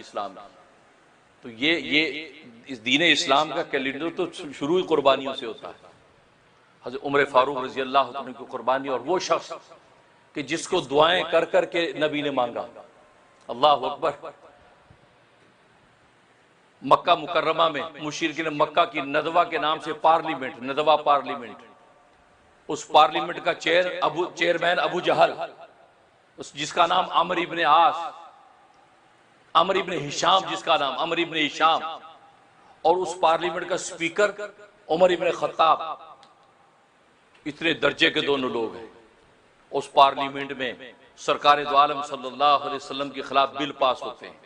اسلام تو یہ اس دین اسلام کا کیلنڈر تو شروع ہی قربانیوں سے ہوتا ہے. حضرت عمر فاروق رضی اللہ عنہ کی قربانی، اور وہ شخص کہ جس کو دعائیں کر کر کے نبی نے مانگا. اللہ اکبر. مکہ مکرمہ میں مشرکین مکہ کی ندوہ کے نام سے پارلیمنٹ، ندوہ پارلیمنٹ، اس پارلیمنٹ کا چیئرمین ابو جہل، جس کا نام عمرو ابن عاص، عمرو ابن ہشام جس کا نام عمرو ابن ہشام، اور اس پارلیمنٹ کا سپیکر عمر ابن خطاب. اتنے درجے کے دونوں لوگ ہیں. اس پارلیمنٹ میں سرکار دو عالم صلی اللہ علیہ وسلم کے خلاف بل پاس ہوتے ہیں.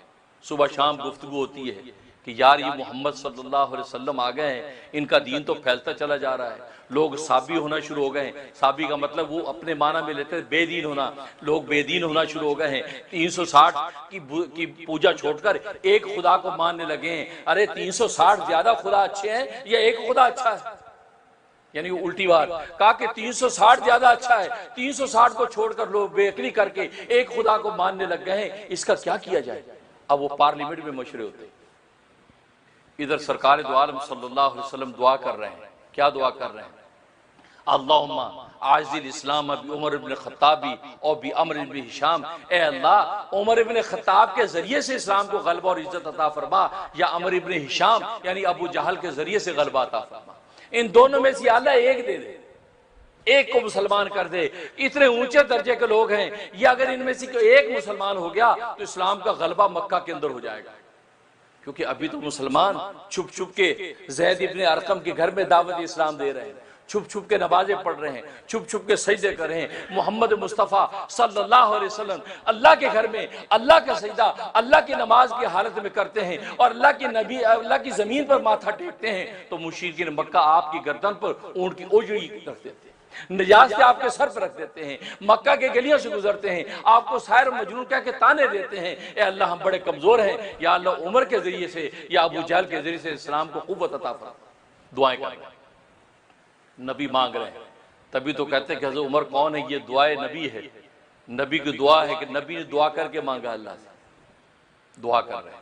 صبح شام گفتگو ہوتی ہے کہ یار یہ محمد صلی اللہ علیہ وسلم آ گئے ہیں، ان کا دین تو پھیلتا چلا جا رہا ہے. لوگ صابی ہونا شروع ہو گئے ہیں. صابی کا مطلب وہ اپنے معنی میں لیتے ہیں بے دین ہونا. لوگ بے دین ہونا شروع ہو گئے ہیں. 360 کی پوجا چھوڑ کر ایک خدا کو ماننے لگے ہیں. ارے 360 زیادہ خدا اچھے ہیں یا ایک خدا اچھا ہے؟ یعنی الٹی بات کہا کہ 360 زیادہ اچھا ہے. 360 کو چھوڑ کر لوگ بے عقلی کر کے ایک خدا کو ماننے لگ گئے ہیں. اس کا کیا کیا جائے؟ اب وہ پارلیمنٹ میں مشورے ہوتے ہیں. ادھر سرکار دو عالم صلی اللہ علیہ وسلم دعا کر رہے ہیں. کیا دعا کر رہے ہیں؟ اللہم اعز الاسلام بعمر بن خطاب اور بعمر بن ہشام. اے اللہ عمر بن خطاب کے ذریعے سے اسلام کو غلبہ اور عزت عطا فرما، یا عمر بن ہشام یعنی ابو جہل کے ذریعے سے غلبہ عطا فرما. ان دونوں میں سے اللہ ایک دے دے، ایک کو مسلمان کر دے. اتنے اونچے درجے کے لوگ ہیں. یہ اگر ان میں سے کوئی ایک مسلمان ہو گیا تو اسلام کا غلبہ مکہ کے اندر ہو جائے گا. کیونکہ ابھی تو مسلمان چھپ چھپ کے زید ابن ارقم کے گھر میں دعوت اسلام دے رہے ہیں، چھپ چھپ کے نمازیں پڑھ رہے ہیں، چھپ چھپ کے سجدے کر رہے ہیں. محمد مصطفیٰ صلی اللہ علیہ وسلم اللہ کے گھر میں اللہ کا سجدہ اللہ کی نماز کی حالت میں کرتے ہیں اور اللہ کے نبی اللہ کی زمین پر ماتھا ٹیکتے ہیں تو مشرکین مکہ آپ کی گردن پر اونٹ کی اوجڑی رکھ دیتے ہیں، نجاست آپ کے سر پر رکھ دیتے ہیں، مکہ کے گلیوں سے گزرتے ہیں، آپ کو ساحر مجنون کہہ کے تانے دیتے ہیں. اے اللہ ہم بڑے کمزور ہیں، یا اللہ عمر کے ذریعے سے یا ابو جہل کے ذریعے سے اسلام کو قوت عطا فرما. دعائیں کر رہے ہیں، نبی مانگ رہے ہیں. تبھی تو کہتے ہیں کہ حضرت عمر کون ہے؟ یہ دعائے نبی ہے. نبی کی دعا ہے کہ نبی نے دعا کر کے مانگا اللہ سے. دعا کر رہے ہیں.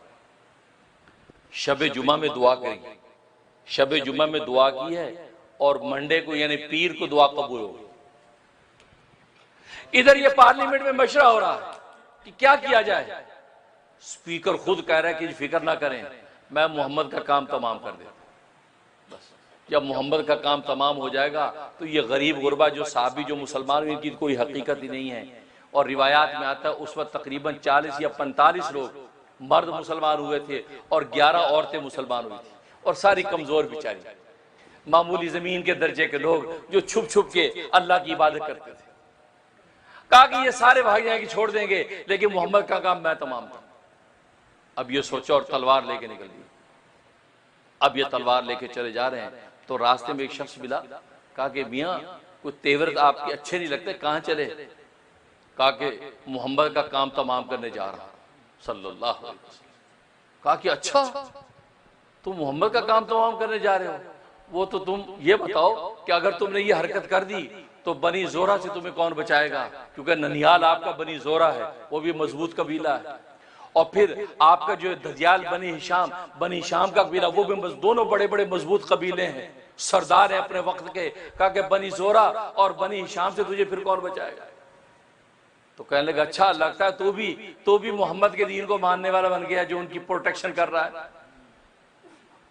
شب جمعہ میں دعا کری، شب جمعہ میں دعا کی ہے اور منڈے کو یعنی پیر کو دعا قبول ہو گئی. ادھر یہ پارلیمنٹ میں مشورہ ہو رہا ہے کہ کیا کیا جائے. سپیکر خود کہہ رہا ہے کہ فکر نہ کریں، میں محمد کا کام تمام کر دیتا ہوں. بس جب محمد کا کام تمام ہو جائے گا تو یہ غریب غربا جو صحابی جو مسلمان ہوئے ان کی کوئی حقیقت ہی نہیں ہے. اور روایات میں آتا ہے اس وقت تقریباً 40 یا 45 لوگ مرد مسلمان ہوئے تھے اور 11 عورتیں مسلمان ہوئی تھیں، اور ساری کمزور بیچاری معمولی زمین کے درجے کے لوگ جو چھپ چھپ کے اللہ کی عبادت کرتے تھے. کہا کہ یہ سارے بھاگ جائیں گے، چھوڑ دیں گے، لیکن محمد کا کام میں تمام کروں. اب یہ سوچا اور تلوار لے کے نکل گئی. اب یہ تلوار لے کے چلے جا رہے ہیں تو راستے میں ایک شخص ملا. کہا کہ میاں کوئی تیور آپ کے اچھے نہیں لگتے، کہاں چلے؟ کہا کہ محمد کا کام تمام کرنے جا رہا صلی اللہ علیہ وسلم. کہا کہ اچھا تم محمد کا کام تمام کرنے جا رہے ہو؟ وہ تو تم یہ بتاؤ کہ اگر تم نے یہ حرکت کر دی تو بنی زورہ سے تمہیں کون بچائے گا؟ کیونکہ ننیال آپ کا بنی زورہ ہے، وہ بھی مضبوط قبیلہ ہے. اور پھر آپ کا جو دجیال بنی ہشام کا قبیلہ، وہ بھی دونوں بڑے بڑے مضبوط قبیلے ہیں، سردار ہیں اپنے وقت کے. کہا کہ بنی زورہ اور بنی ہشام سے تجھے پھر کون بچائے گا؟ تو کہنے لگا اچھا لگتا ہے تو بھی محمد کے دین کو ماننے والا بن گیا جو ان کی پروٹیکشن کر رہا ہے.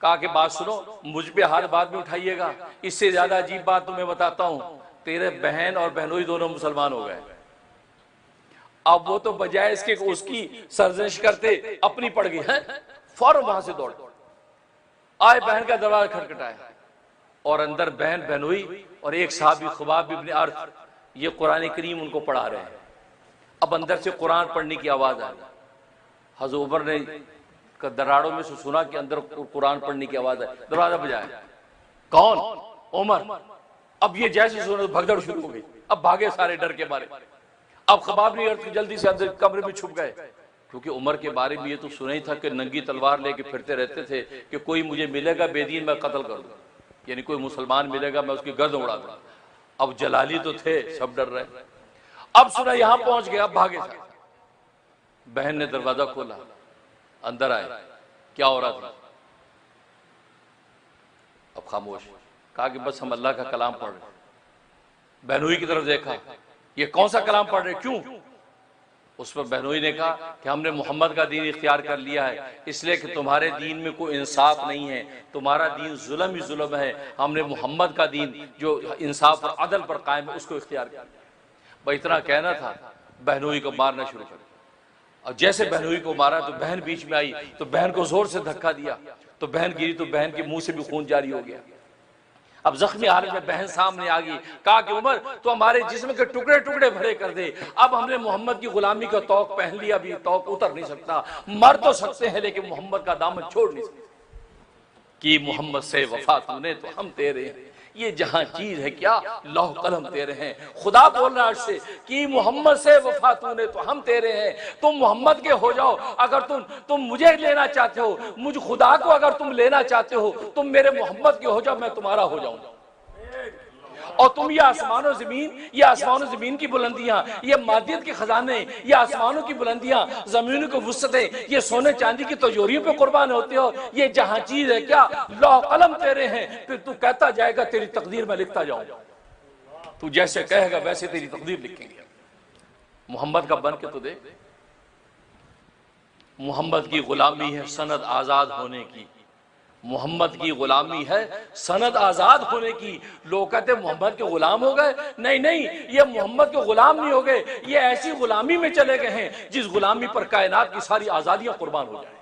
کہا کہ بات سنو، مجھ پہ ہاتھ بعد میں اٹھائیے گا. اس سے زیادہ عجیب بات تمہیں بتاتا ہوں، تیرے بہن اور بہنوئی دونوں مسلمان ہو گئے. اب وہ تو بجائے اس کے اس کی سرزنش کرتے اپنی پڑ گئی ہیں، فوراً وہاں سے دوڑ آئے، بہن کا دروازہ کھٹکھٹایا اور اندر بہن بہنوئی اور ایک صحابی خباب ابن ارت، یہ قرآن کریم ان کو پڑھا رہے ہیں. اب اندر سے قرآن پڑھنے کی آواز آئی. حضرت عمر نے دراڑوں میں سے سنا کہ اندر قرآن پڑھنے کی آواز آئی. دروازہ بجایا، کون؟ عمر. اب یہ جیسے سنا بھگدڑ شروع ہو گئی. اب بھاگے سارے ڈر کے مارے. اب خباب نے جلدی سے اندر کمرے میں چھپ گئے، کیونکہ عمر کے بارے میں یہ تو سنا ہی تھا کہ ننگی تلوار لے کے پھرتے رہتے تھے کہ کوئی مجھے ملے گا بے دین میں قتل کر دوں، یعنی کوئی مسلمان ملے گا میں اس کی گردن اڑا دوں. اب جلالی تو تھے، سب ڈر رہے. اب سنا یہاں پہنچ گیا، اب بھاگے. بہن نے دروازہ کھولا، اندر آئے، کیا ہو رہا تھا؟ اب خاموش، کہا کہ بس ہم اللہ کا کلام پڑھ رہے ہیں۔ بہنوئی کی طرف دیکھا، یہ کون سا کلام پڑھ رہے، کیوں؟ اس پر بہنوئی نے کہا کہ ہم نے محمد کا دین اختیار کر لیا ہے، اس لیے کہ تمہارے دین میں کوئی انصاف نہیں ہے، تمہارا دین ظلم ہی ظلم ہے، ہم نے محمد کا دین جو انصاف اور عدل پر قائم ہے اس کو اختیار کیا۔ بھائی اتنا کہنا تھا، بہنوئی کو مارنا شروع کر دیا، اور جیسے بہنوئی کو مارا تو بہن بیچ میں آئی تو بہن کو زور سے دھکا دیا، تو بہن گری تو بہن کے منہ سے بھی خون جاری ہو گیا۔ اب زخمی حالت میں بہن سامنے آ گئی، کہا کہ عمر تو ہمارے جسم کے ٹکڑے ٹکڑے بھرے کر دے، اب ہم نے محمد کی غلامی کا طوق پہن لیا، اب یہ طوق اتر نہیں سکتا، مر تو سکتے ہیں لیکن محمد کا دامن چھوڑ نہیں سکتے۔ کہ محمد سے وفا تو نے تو ہم تیرے ہیں، یہ جہاں چیز ہے کیا لوح قلم تیرے ہیں۔ خدا بول رہا ہے سے کہ محمد سے وفا تو نے تو ہم تیرے ہیں، تم محمد کے ہو جاؤ، اگر تم مجھے لینا چاہتے ہو، مجھ خدا کو اگر تم لینا چاہتے ہو، تم میرے محمد کے ہو جاؤ، میں تمہارا ہو جاؤں گا۔ اور تم یہ آسمان و زمین کی بلندیاں، یہ مادیت کے خزانے، یہ آسمانوں کی بلندیاں، زمینوں کی وسعتیں، یہ سونے چاندی کی تجوریوں پہ قربان ہوتے ہو، یہ جہاں چیز ہے کیا لوح قلم تیرے ہیں، پھر تو کہتا جائے گا تیری تقدیر میں لکھتا جاؤں گا، تو جیسے کہے گا ویسے تیری تقدیر لکھیں گے۔ محمد کا بن کے تو دیکھ، محمد کی غلامی ہے سند آزاد ہونے کی، محمد کی غلامی ہے سند آزاد ہونے کی۔ لوگ کہتے ہیں محمد کے غلام ہو گئے، نہیں، یہ محمد کے غلام نہیں ہو گئے، یہ ایسی غلامی میں چلے گئے ہیں جس غلامی پر کائنات کی ساری آزادیاں قربان ہو جائیں۔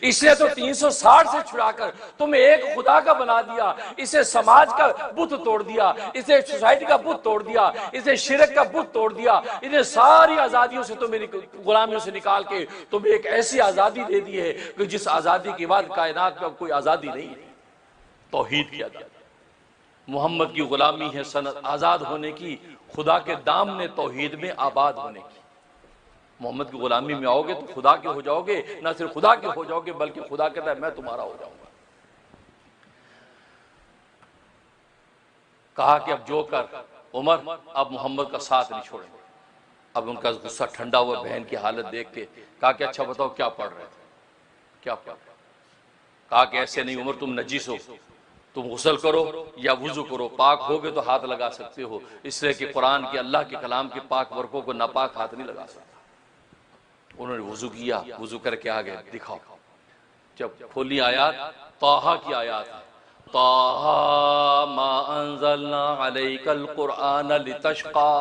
اس نے تو 360 سے چھڑا کر تمہیں ایک خدا کا بنا دیا، اسے سماج کا بت توڑ دیا، اسے سوسائٹی کا بت توڑ دیا، اسے شرک کا بت توڑ دیا، انہیں ساری آزادیوں سے تمہیں غلامیوں سے نکال کے تمہیں ایک ایسی آزادی دے دی ہے کہ جس آزادی کے بعد کائنات میں کوئی آزادی نہیں ہے۔ توحید کیا دیا، محمد کی غلامی ہے سند آزاد ہونے کی، خدا کے دام نے توحید میں آباد ہونے کی۔ محمد کی غلامی میں آؤ گے تو خدا کے ہو جاؤ گے، نہ صرف خدا کے ہو جاؤ گے بلکہ خدا کہتا ہے میں تمہارا ہو جاؤں گا۔ کہا کہ اب جو کر عمر، اب محمد کا ساتھ نہیں چھوڑیں گے۔ اب ان کا غصہ ٹھنڈا ہوا بہن کی حالت دیکھ کے، کہا کہ اچھا بتاؤ کیا پڑھ رہے تھے، کیا پڑھ رہے تھے؟ کہا کہ ایسے نہیں عمر، تم نجس ہو، تم غسل کرو یا وضو کرو، پاک ہوگے تو ہاتھ لگا سکتے ہو، اس لیے کہ قرآن کے اللہ کے کلام کے پاک ورقوں کو ناپاک ہاتھ نہیں لگا سکتا۔ انہوں نے وضو کیا، وضو کر کے آگے دکھاؤ، جب کھولی آیات طٰہٰ کی آیات ہے، طٰہٰ ما انزلنا علیک القرآن لتشقیٰ،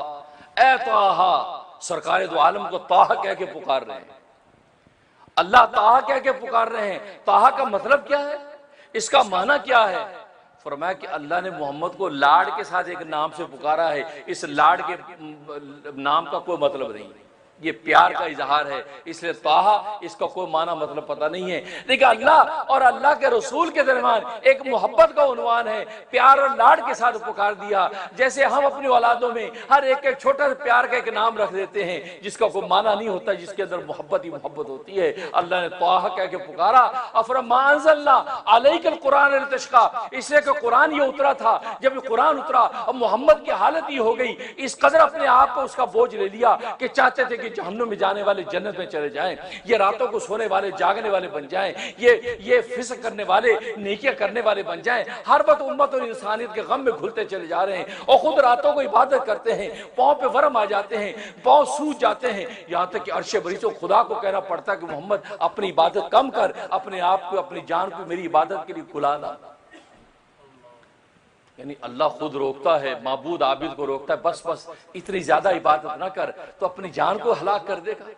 اے طٰہٰ، سرکار دو عالم کو طٰہٰ کہہ کے پکار رہے ہیں، اللہ طٰہٰ کہہ کے پکار رہے ہیں۔ طٰہٰ کا مطلب کیا ہے، اس کا معنی کیا ہے؟ فرمایا کہ اللہ نے محمد کو لاڈ کے ساتھ ایک نام سے پکارا ہے، اس لاڈ کے نام کا کوئی مطلب نہیں، یہ پیار کا اظہار ہے، اس لیے طٰہٰ اس کا کوئی معنی مطلب پتہ نہیں ہے، لیکن اللہ اور اللہ کے رسول کے درمیان ایک محبت کا عنوان ہے، پیار اور لاڈ کے ساتھ پکار دیا۔ جیسے ہم اپنی اولادوں میں ہر ایک چھوٹا سا پیار کا ایک نام رکھ دیتے ہیں جس کا کوئی معنی نہیں ہوتا، جس کے اندر محبت ہی محبت ہوتی ہے۔ اللہ نے طٰہٰ کہہ کے پکارا، افرما انزلنا علیک القرآن لتشقیٰ، اس لیے کہ قرآن یہ اترا تھا، جب یہ قرآن اترا اب محمد کی حالت یہ ہو گئی، اس قدر اپنے آپ کو اس کا بوجھ لے لیا کہ چاہتے تھے کہ جہنم میں جانے والے جنت میں چلے جائیں، یہ راتوں کو سونے والے جاگنے والے بن جائیں، یہ فسق کرنے والے نیکیاں کرنے والے بن جائیں، ہر وقت امت اور انسانیت کے غم میں گھلتے چلے جا رہے ہیں، اور خود راتوں کو عبادت کرتے ہیں، پاؤں پہ ورم آ جاتے ہیں، پاؤں سوج جاتے ہیں، یہاں تک کہ عرش بری سے خدا کو کہنا پڑتا ہے کہ محمد اپنی عبادت کم کر، اپنے آپ کو اپنی جان کو میری عبادت کے لیے کھلانا۔ یعنی اللہ خود روکتا ہے، معبود عابد کو روکتا ہے، بس اتنی زیادہ عبادت نہ کر تو اپنی جان کو ہلاک کر دے گا۔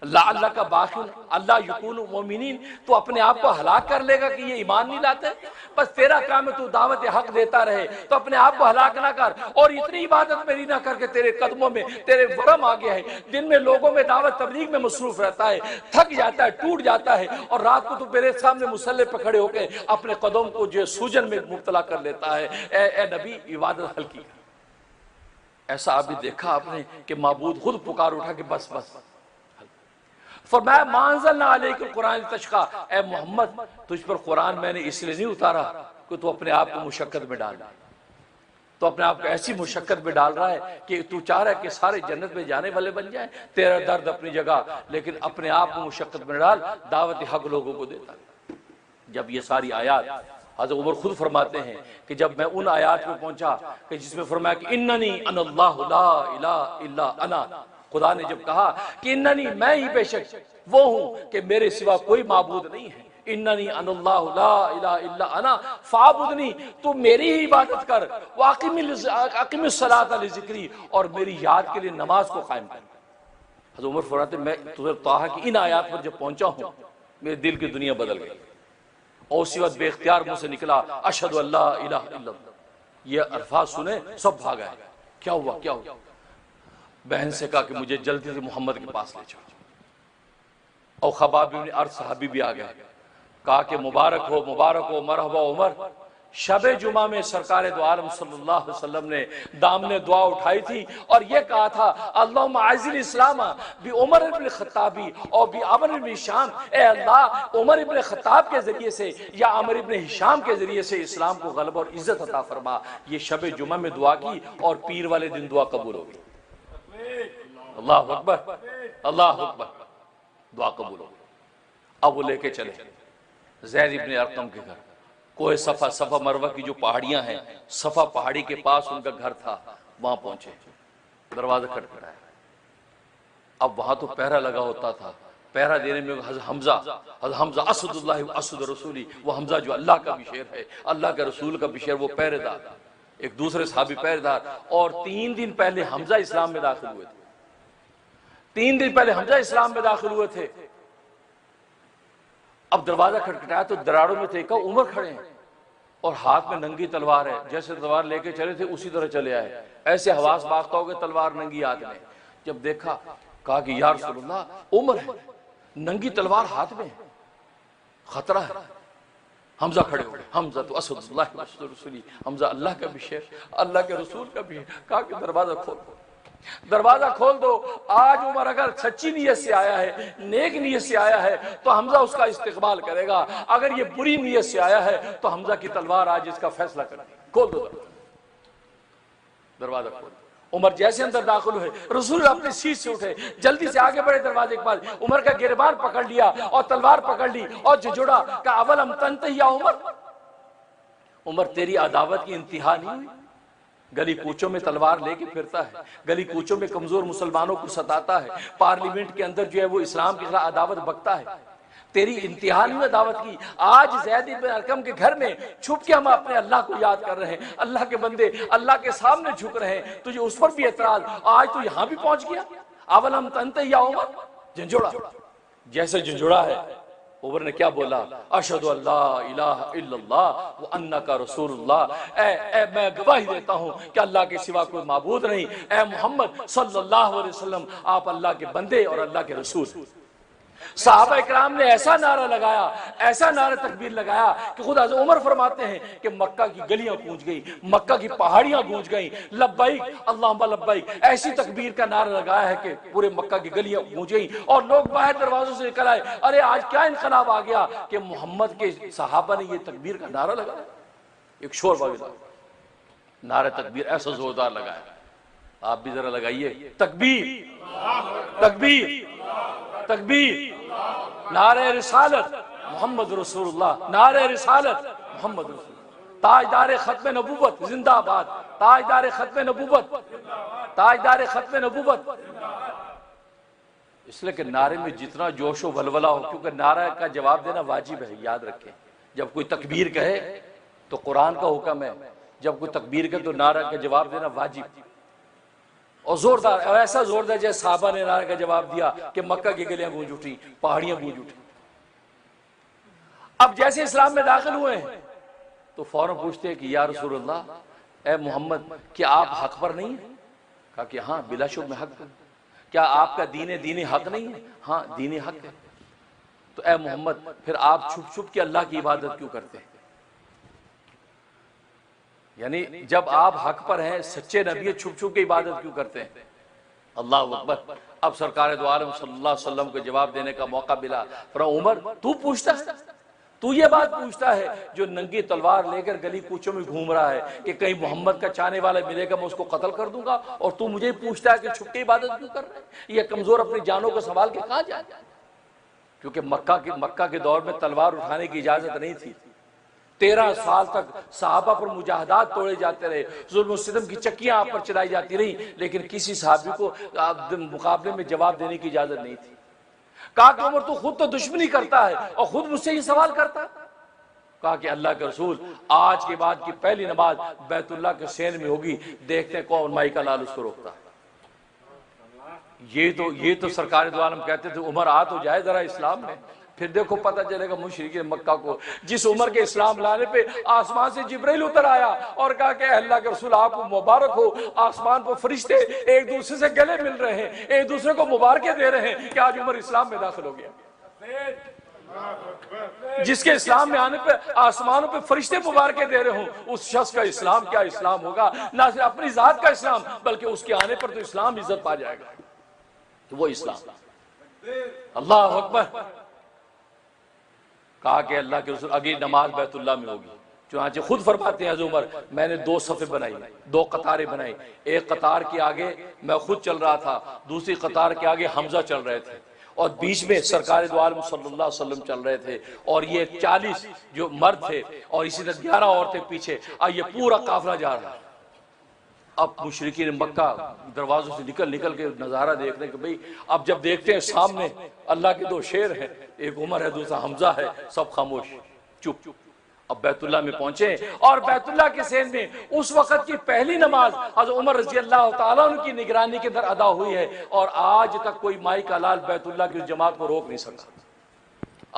اللہ کا باقی اللہ یکون مومنین، تو اپنے آپ کو ہلاک کر لے گا کہ یہ ایمان نہیں لاتے، بس تیرا کام ہے تو دعوت حق دیتا رہے، تو اپنے آپ کو ہلاک نہ کر، اور اتنی عبادت میری نہ کر کے تیرے قدموں میں تیرے ورم آ گیا ہے، دن میں لوگوں میں دعوت تبلیغ میں مصروف رہتا ہے، تھک جاتا ہے، ٹوٹ جاتا ہے، اور رات کو تو میرے سامنے مصلی پہ کھڑے ہو کے اپنے قدم کو جو سوجن میں مبتلا کر لیتا ہے۔ اے نبی عبادت ہلکی کر۔ ایسا ابھی دیکھا آپ نے کہ معبود خود پکار اٹھا کہ بس فرمایا ما انزلنا علیک القرآن لتشقیٰ، اے محمد تجھ پر قرآن میں نے اس لیے نہیں اتارا کہ تو اپنے آپ کو مشقت میں ڈال، تو اپنے آپ کو ایسی مشقت میں ڈال رہا ہے کہ تو چاہ رہا ہے کہ سارے جنت میں جانے والے بن جائیں، تیرا درد اپنی جگہ، لیکن اپنے آپ کو مشقت میں ڈال، دعوت حق لوگوں کو دیتا ہے۔ جب یہ ساری آیات، حضرت عمر خود فرماتے ہیں کہ جب میں ان آیات میں پہنچا کہ جس میں فرمایا کہ اننی انا اللہ لا الہ الا انا، خدا نے جب کہا کہ اننی میں ہی بے شک وہ ہوں کہ میرے سوا کوئی معبود نہیں ہے، اننی انا اللہ لا الہ الا انا فاعبدنی، تو میری ہی عبادت کر، واقم الصلاۃ لذکری، اور میری یاد کے لیے نماز کو قائم کر۔ حضرت عمر فرماتے ہیں میں سورۃ طٰہٰ کی ان آیات پر جب پہنچا ہوں میرے دل کی دنیا بدل گئی، اور اسی وقت بے اختیار منہ سے نکلا اشہد ان لا الہ الا اللہ۔ یہ الفاظ سنے سب بھاگ آئے، کیا ہوا کیا ہوا؟ بہن سے کہا کہ مجھے جلدی سے محمد کے پاس لے چلو، اور خباب بن ارد صحابی بھی آ گئے، کہا کہ مبارک ہو مرحبا عمر، شب جمعہ میں سرکار دو عالم صلی اللہ علیہ وسلم نے دامن دعا اٹھائی تھی اور یہ کہا تھا اللہم اعز الاسلام بعمر ابن خطابی اور بعمر ابن ہشام، اے اللہ عمر ابن خطاب کے ذریعے سے یا عمر ابن ہشام کے ذریعے سے اسلام کو غلبہ اور عزت عطا فرما۔ یہ شب جمعہ میں دعا کی اور پیر والے دن دعا قبول ہو گئی۔ اللہ اکبر اللہ اکبر، دعا قبول ہو گئی۔ اب وہ لے کے چلے زید ابن ارقم کے گھر، کوہ صفا مروہ کی جو پہاڑیاں ہیں، صفا پہاڑی کے پاس ان کا گھر تھا، وہاں پہنچے، دروازہ کھٹکھٹایا۔ اب وہاں تو پہرا لگا ہوتا تھا، پہرا دینے میں حضرت حمزہ اسد اللہ اسد رسولی، وہ حمزہ جو اللہ کا بھی شیر ہے، اللہ کے رسول کا بھی شیر، وہ پہرے دار، ایک دوسرے صحابی پہرے دار، اور 3 دن پہلے حمزہ اسلام میں داخل ہوئے تھے، 3 دن پہلے حمزہ اسلام میں داخل ہوئے تھے۔ اب دروازہ کھٹکھٹایا تو دراڑوں میں دیکھا عمر کھڑے ہیں اور ہاتھ میں ننگی تلوار ہے، جیسے تلوار لے کے چلے تھے اسی طرح چلے آئے، ایسے حواس باختہ ہو گئے تلوار ننگی ہاتھ میں۔ جب دیکھا کہا کہ یا رسول اللہ عمر ہے، ننگی تلوار ہاتھ میں، خطرہ ہے۔ حمزہ کھڑے ہوئے، حمزہ تو اسد اللہ اسد رسولی، حمزہ اللہ کا بھی شیر، اللہ کے رسول کا بھی، کہا کہ دروازہ کھول دو، دروازہ کھول دو۔ آج عمر اگر سچی نیت سے آیا ہے، نیک نیت سے آیا ہے تو حمزہ اس کا استقبال کرے گا، اگر یہ بری نیت سے آیا ہے تو حمزہ کی تلوار آج اس کا فیصلہ کرے گی۔ کھول دو دروازہ کھول دو۔ عمر جیسے اندر داخل ہوئے، رسول اپنی سیٹ سے اٹھے، جلدی سے آگے بڑھے دروازے کے پاس، عمر کا گریبان پکڑ لیا اور تلوار پکڑ لی اور جھجھوڑا کہ اولم تنتہی یا عمر، عمر تیری عداوت کی انتہا نہیں ہوئی؟ گلی کوچوں میں تلوار لے کے پھرتا ہے، گلی کوچوں میں کمزور مسلمانوں کو ستاتا ہے، پارلیمنٹ کے اندر جو ہے وہ اسلام کے خلاف عداوت بکتا ہے، تیری انتہا نہیں عداوت کی؟ آج زید بن ارقم کے گھر میں چھپ کے ہم اپنے اللہ کو یاد کر رہے ہیں، اللہ کے بندے اللہ کے سامنے جھک رہے ہیں، تجھے اس پر بھی اعتراض، آج تو یہاں بھی پہنچ گیا؟ اولم تنتہی یا عمر، جھنجھوڑا، جیسے جھنجھوڑا ہے عمر نے کیا بولا؟ اشہد ان لا الہ الا اللہ وانک رسول اللہ، اے میں گواہی دیتا ہوں کہ اللہ کے سوا کوئی معبود نہیں، اے محمد صلی اللہ علیہ وسلم آپ اللہ کے بندے اور اللہ کے رسول۔ صحابہ اکرام نے ایسا نعرہ لگایا، ایسا نعرہ تکبیر لگایا کہ خود حضرت عمر فرماتے ہیں کہ مکہ کی گلیاں گونج گئی، مکہ کی پہاڑیاں گونج گئیں، لبیک اللہم لبیک، ایسی تکبیر کا نعرہ لگایا ہے کہ پورے مکہ کی گلیاں گونج گئیں، اور لوگ باہر دروازوں سے نکل آئے، ارے آج کیا انقلاب آ گیا کہ محمد کے صحابہ نے یہ تکبیر کا نعرہ لگایا، ایک شور باغ نعرہ تکبیر ایسا زوردار لگایا۔ آپ بھی ذرا لگائیے تکبیر تکبیر تکبیر، نعرہ رسالت محمد رسول اللہ، نعرہ رسالت محمد رسول اللہ، تاجدار ختم نبوت زندہ آباد، تاجدار ختم نبوت، تاجدار ختم نبوت۔ اس لئے کہ نعرے میں جتنا جوش و ولولہ ہو، کیونکہ نعرہ کا جواب دینا واجب ہے، یاد رکھیں، جب کوئی تکبیر کہے تو قرآن کا حکم ہے، جب کوئی تکبیر کہے تو نعرہ کا جواب دینا واجب، اور زوردار، ایسا زوردار جیسے صحابہ نے نعرہ کا جواب دیا کہ مکہ کی گلیاں گونج اٹھی، پہاڑیاں گونج اٹھی۔ اب جیسے اسلام میں داخل ہوئے ہیں تو فوراً پوچھتے ہیں کہ یا رسول اللہ، اے محمد کیا آپ حق پر نہیں ہیں؟ کہا کہ ہاں بلا شبہ میں حق پر۔ کیا آپ کا دین حق نہیں ہے؟ ہاں دین حق ہے۔ تو اے محمد پھر آپ چھپ چھپ کے اللہ کی عبادت کیوں کرتے ہیں؟ یعنی جب آپ حق پر ہیں، سچے نبی، چھپ چھپ کے عبادت کیوں کرتے ہیں؟ اللہ اکبر۔ اب سرکار دو عالم صلی اللہ علیہ وسلم کو جواب دینے کا موقع ملا، فرمایا عمر تو پوچھتا ہے، تو یہ بات پوچھتا ہے جو ننگی تلوار لے کر گلی کوچوں میں گھوم رہا ہے کہ کہیں محمد کا چاہنے والا ملے گا میں اس کو قتل کر دوں گا، اور تو مجھے پوچھتا ہے کہ چھپ کے عبادت کیوں کر رہے ہیں؟ یہ کمزور اپنی جانوں کو سنبھال کے کہاں جائے؟ کیونکہ مکہ کے دور میں تلوار اٹھانے کی اجازت نہیں تھی۔ 13 سال تک صحابہ پر مجاہدات توڑے جاتے رہے، ظلم و ستم کی چکیاں آپ پر چلائی جاتی رہی، لیکن کسی صحابی کو مقابلے میں جواب دینے کی اجازت نہیں تھی۔ کہا کہ عمر تو خود تو دشمنی کرتا ہے اور خود مجھ سے یہ سوال کرتا ہے۔ کہا کہ اللہ کے رسول آج کے بعد کی پہلی نماز بیت اللہ کے سین میں ہوگی، دیکھتے ہیں کون مائی کا لال اس کو روکتا ہے۔ یہ تو سرکار دو عالم کہتے تھے عمر آ تو جائے ذرا اسلام میں، پھر دیکھو پتہ چلے گا مشرکین مکہ کو جس عمر کے اسلام لانے پہ آسمان سے جبرائیل اتر آیا اور کہا کہ اللہ کے رسول آپ کو مبارک ہو، آسمان پر فرشتے ایک دوسرے سے گلے مل رہے ہیں، ایک دوسرے کو مبارکیں دے رہے ہیں کہ آج عمر اسلام میں داخل ہو گیا۔ جس کے اسلام میں آنے پہ آسمانوں پہ فرشتے مبارکیں دے رہے ہوں، اس شخص کا اسلام کیا اسلام ہوگا، نہ صرف اپنی ذات کا اسلام بلکہ اس کے آنے پر تو اسلام عزت پا جائے گا۔ تو وہ اسلام، اللہ اکبر۔ کہا کہ اللہ کے رسول اگلی نماز بیت اللہ میں ہوگی، چنانچہ خود فرماتے ہیں حضرت عمر میں نے 2 صفیں بنائی، 2 قطاریں بنائی، ایک قطار کے آگے میں خود چل رہا تھا، دوسری قطار کے آگے حمزہ چل رہے تھے، اور بیچ میں سرکار دو عالم صلی اللہ علیہ وسلم چل رہے تھے، اور یہ 40 جو مرد تھے اور اسی طرح 11 عورتیں پیچھے، اور یہ پورا قافلہ جا رہا ہے۔ اب مشرکین مکہ دروازوں سے نکل کے نظارہ دیکھ رہے ہیں کہ بھئی اب جب دیکھتے ہیں سامنے اللہ کے 2 شیر ہیں، ایک عمر ہے دوسرا حمزہ ہے، سب خاموش چپ۔ اب بیت اللہ میں پہنچے اور بیت اللہ کے سین میں اس وقت کی پہلی نماز حضرت عمر رضی اللہ تعالیٰ عنہ کی نگرانی کے اندر ادا ہوئی ہے، اور آج تک کوئی مائی کا لال بیت اللہ کی جماعت کو روک نہیں سکا۔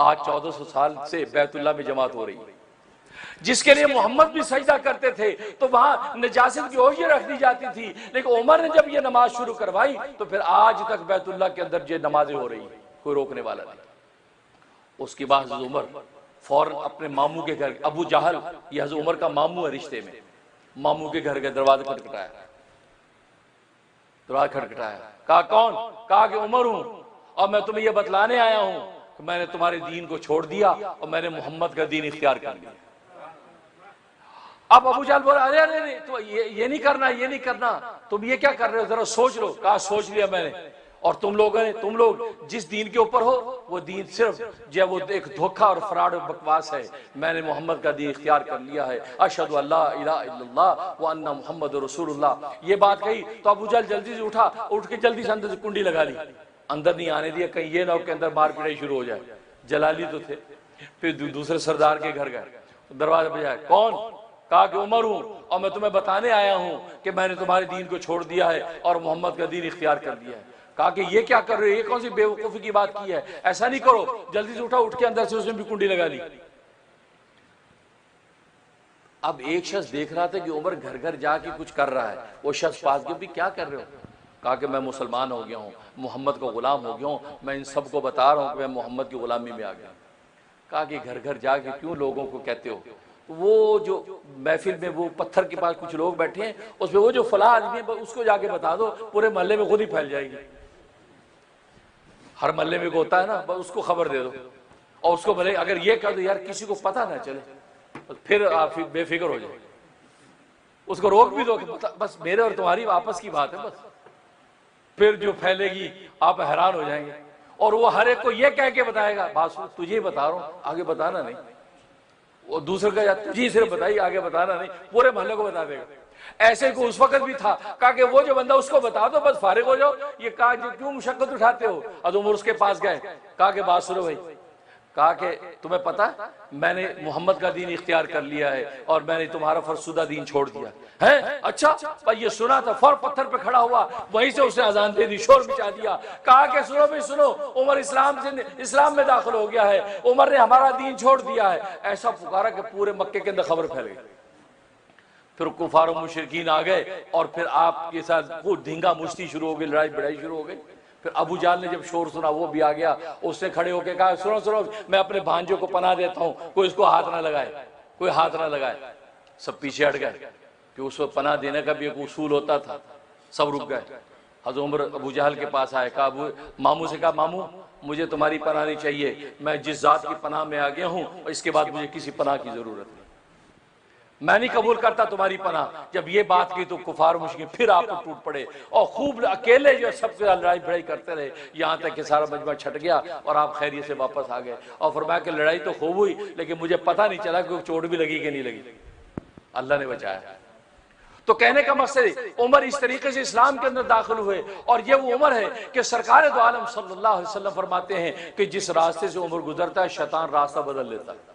آج 1400 سال سے بیت اللہ میں جماعت ہو رہی ہے، جس کے لیے محمد بھی سجدہ کرتے تھے تو وہاں نجاست کی اوجھیں رکھ دی جاتی تھی، لیکن عمر نے جب یہ نماز شروع کروائی تو پھر آج تک بیت اللہ کے اندر یہ نمازیں ہو رہی ہیں، کوئی روکنے والا نہیں۔ اس کے بعد حضرت عمر فوراً اپنے ماموں کے گھر، ابو جہل یہ حضرت عمر کا ماموں ہے رشتے میں، ماموں کے گھر کے دروازہ کھٹکھٹایا، کہا کون؟ کہا کہ عمر ہوں، اور میں تمہیں یہ بتلانے آیا ہوں کہ میں نے تمہارے دین کو چھوڑ دیا اور میں نے محمد کا دین اختیار کر لیا۔ اب ابو جہل بولا ارے تو یہ نہیں کرنا، یہ نہیں کرنا، تم یہ کیا کر رہے ہو، ذرا سوچ لو۔ کہا سوچ لیا میں نے، اور تم لوگ جس دین کے اوپر ہو وہ دین صرف جو وہ ایک دھوکہ اور فراڈ و بکواس ہے، میں نے محمد کا دین اختیار کر لیا ہے، اشہد ان لا الہ الا اللہ وان محمد رسول اللہ۔ یہ بات کہی تو ابو جہل جلدی سے اٹھ کے جلدی سے اندر سے کنڈی لگا لی، اندر نہیں آنے دیا کہیں یہ نہ ہو کہ اندر مار پیٹائی شروع ہو جائے، جلالی تو تھے۔ پھر دوسرے سردار کے گھر گئے، دروازے پہ جائے، کون؟ کہا کہ عمر ہوں، اور میں تمہیں بتانے آیا ہوں کہ میں نے تمہارے دین کو چھوڑ دیا ہے اور محمد کا دین اختیار کر لیا ہے۔ کہا کہ یہ کیا کر رہے ہو، یہ کون سی بے وقوفی کی بات کی ہے، ایسا نہیں کرو۔ جلدی سے اٹھ کے اندر سے اس نے بھی کنڈی لگا لی۔ اب ایک شخص دیکھ رہا تھا کہ عمر گھر گھر جا کے کچھ کر رہا ہے، وہ شخص پاس گیا بھی کیا کر رہے ہو؟ کہا کہ میں مسلمان ہو گیا ہوں، محمد کا غلام ہو گیا ہوں، میں ان سب کو بتا رہا ہوں کہ میں محمد کی غلامی میں آ گیا۔ کہا کہ گھر گھر جا کے کیوں لوگوں کو کہتے ہو؟ وہ جو محفل میں وہ پتھر کے پاس کچھ لوگ بیٹھے ہیں، اس پہ وہ جو فلاں آدمی ہے اس کو جا کے بتا دو، پورے محلے میں خود ہی پھیل جائے گی۔ ہر محلے میں ہوتا ہے نا، بس اس کو خبر دے دو، اور اس کو بھلے اگر یہ کہہ دو یار کسی کو پتہ نہ چلے، پھر آپ بے فکر ہو جائے، اس کو روک بھی دو کہ بس میرے اور تمہاری آپس کی بات ہے بس، پھر جو پھیلے گی آپ حیران ہو جائیں گے۔ اور وہ ہر ایک کو یہ کہہ کے بتائے گا بات تجھے ہی بتا رہا ہوں، آگے بتانا نہیں۔ وہ دوسرے کا تجھے صرف بتائی، آگے بتانا نہیں، پورے محلے کو بتا دے گا۔ ایسے کو اس وقت بھی تھا، کہا کہ وہ جو بندہ اس کو بتا دو بس فارغ ہو جاؤ، یہ کہا کہ کیوں مشقت اٹھاتے ہو؟ حضرت عمر اس کے پاس گئے، کہا کہ بات سنو بھائی، کہا کہ تمہیں پتا میں نے محمد کا دین اختیار کر لیا ہے اور میں نے تمہارا فرسودہ دین چھوڑ دیا ہے۔ اچھا بھائی یہ سنا تھا، فور پتھر پہ کھڑا ہوا، وہیں سے اس نے اذان دے دی، شور مچا دیا، کہا کہ سنو بھائی سنو، عمر اسلام میں داخل ہو گیا ہے، عمر نے ہمارا دین چھوڑ دیا ہے۔ ایسا پکارا کہ پورے مکے کے اندر خبر پھیل گئی۔ پھر کفار و مشرکین آ گئے اور پھر آپ کے ساتھ وہ دھینگا مشتی شروع ہو گئی، لڑائی بڑائی شروع ہو گئی۔ پھر ابو جہل نے جب شور سنا وہ بھی آ گیا، اس نے کھڑے ہو کے کہا سنو میں اپنے بھانجوں کو پناہ دیتا ہوں، کوئی اس کو ہاتھ نہ لگائے، کوئی ہاتھ نہ لگائے۔ سب پیچھے ہٹ گئے کہ اس کو پناہ دینے کا بھی ایک اصول ہوتا تھا، سب رک گئے۔ حضرت عمر ابو جہل کے پاس آئے، کہا ماموں سے کہا ماموں مجھے تمہاری پناہ نہیں چاہیے، میں جس ذات کی پناہ میں آ گیا ہوں اور اس کے بعد مجھے کسی پناہ کی ضرورت نہیں، میں نہیں قبول کرتا تمہاری پناہ۔ جب یہ بات کی تو کفار مشرکین پھر آپ کو ٹوٹ پڑے اور خوب اکیلے جو سب کے لڑائی بھڑائی کرتے رہے، یہاں تک کہ سارا مجمع چھٹ گیا اور آپ خیریت سے واپس آ گئے، اور فرمایا کہ لڑائی تو خوب ہوئی لیکن مجھے پتہ نہیں چلا کہ چوٹ بھی لگی کہ نہیں لگی، اللہ نے بچایا۔ تو کہنے کا مقصد عمر اس طریقے سے اسلام کے اندر داخل ہوئے، اور یہ وہ عمر ہے کہ سرکار دو عالم صلی اللہ علیہ وسلم فرماتے ہیں کہ جس راستے سے عمر گزرتا ہے شیطان راستہ بدل لیتا ہے،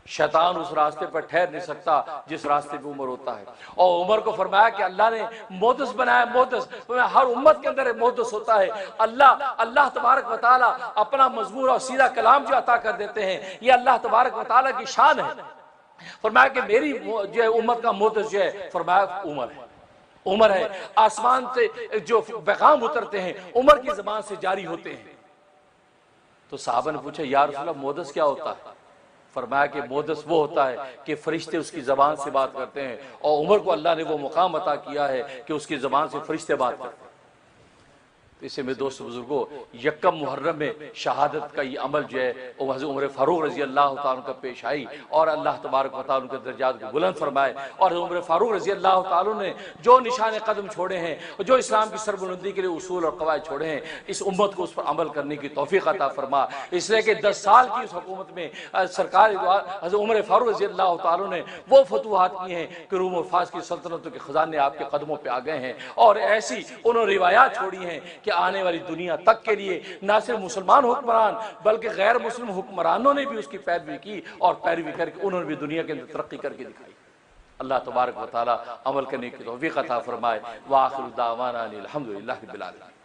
شیطان اس راستے پر ٹھہر نہیں سکتا جس راستے پہ عمر ہوتا ہے۔ اور عمر کو فرمایا کہ اللہ نے محدث بنایا، محدث ہر امت کے اندر محدث ہوتا ہے، اللہ تبارک و تعالیٰ اپنا مضمون اور سیدھا کلام جو عطا کر دیتے ہیں، یہ اللہ تبارک و تعالیٰ کی شان ہے۔ فرمایا کہ میری جو ہے امت کا محدث جو ہے فرمایا عمر ہے، آسمان سے جو پیغام اترتے ہیں عمر کی زبان سے جاری ہوتے ہیں۔ تو صحابہ نے پوچھا یا رسول اللہ محدث کیا ہوتا ہے؟ فرمایا کہ محدث وہ ہوتا ہے کہ فرشتے اس کی زبان سے بات کرتے ہیں، اور عمر کو اللہ نے وہ مقام عطا کیا ہے کہ اس کی زبان سے فرشتے بات کرتے ہیں۔ اسے میں دوست بزرگوں، یکم محرم میں شہادت کا یہ عمل جو ہے وہ حضرت عمر فاروق رضی اللہ تعالیٰ کا پیش آئی، اور اللہ تبارک و تعالیٰ ان کے درجات کو بلند فرمائے۔ اور عمر فاروق رضی اللہ تعالیٰ نے جو نشان قدم چھوڑے ہیں، جو اسلام کی سربلندی کے لیے اصول اور قواعد چھوڑے ہیں، اس امت کو اس پر عمل کرنے کی توفیق عطا فرما۔ اس لیے کہ 10 سال کی اس حکومت میں سرکار حضرت عمر فاروق رضی اللہ تعالیٰ نے وہ فتوحات کی ہیں کہ روم و فارس کی سلطنتوں کے خزانے آپ کے قدموں پہ آ گئے ہیں، اور ایسی انہوں نے روایات چھوڑی ہیں کہ آنے والی دنیا تک کے لیے نہ صرف مسلمان حکمران بلکہ غیر مسلم حکمرانوں نے بھی اس کی پیروی کی، اور پیروی کر کے انہوں نے بھی دنیا کے اندر ترقی کر کے دکھائی۔ اللہ تبارک و تعالی عمل کرنے کی توفیق عطا فرمائے۔ وآخر دعوانا الحمدللہ رب العالمین۔